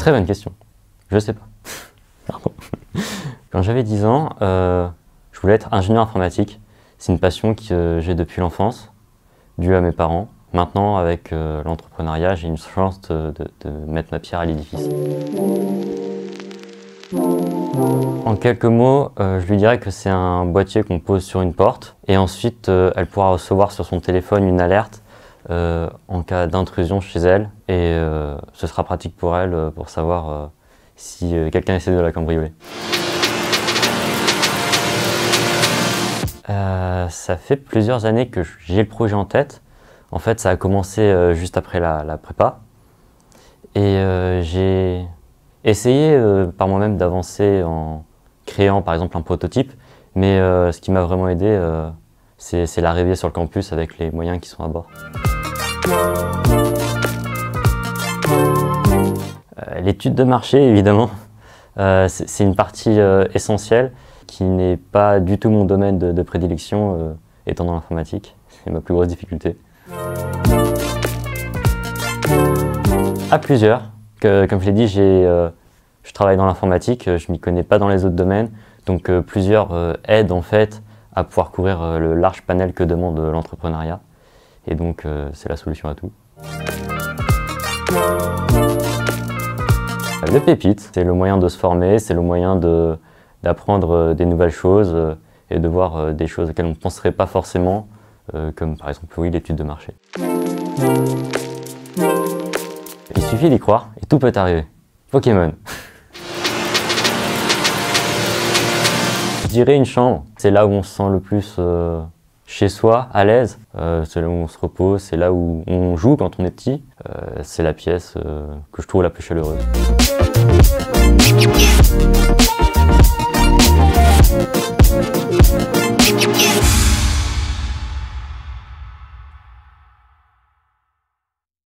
Très bonne question. Je sais pas. Pardon. Quand j'avais 10 ans, je voulais être ingénieur informatique. C'est une passion que j'ai depuis l'enfance, due à mes parents. Maintenant, avec l'entrepreneuriat, j'ai une chance de mettre ma pierre à l'édifice. En quelques mots, je lui dirais que c'est un boîtier qu'on pose sur une porte et ensuite elle pourra recevoir sur son téléphone une alerte en cas d'intrusion chez elle et ce sera pratique pour elle pour savoir si quelqu'un essaie de la cambrioler. Ça fait plusieurs années que j'ai le projet en tête. En fait, ça a commencé juste après la prépa et j'ai essayé par moi-même d'avancer en créant par exemple un prototype, mais ce qui m'a vraiment aidé, c'est l'arrivée sur le campus avec les moyens qui sont à bord. L'étude de marché, évidemment, c'est une partie essentielle qui n'est pas du tout mon domaine de prédilection, étant dans l'informatique. C'est ma plus grosse difficulté. À plusieurs. Comme je l'ai dit, je travaille dans l'informatique, je m'y connais pas dans les autres domaines, donc plusieurs aident en fait à pouvoir couvrir le large panel que demande l'entrepreneuriat. Et donc c'est la solution à tout. Le pépite, c'est le moyen de se former, c'est le moyen d'apprendre des nouvelles choses et de voir des choses auxquelles on ne penserait pas forcément, comme par exemple oui, l'étude de marché. Il suffit d'y croire et tout peut arriver. Pokémon. Je dirais une chambre, c'est là où on se sent le plus chez soi, à l'aise. C'est là où on se repose, c'est là où on joue quand on est petit. C'est la pièce que je trouve la plus chaleureuse.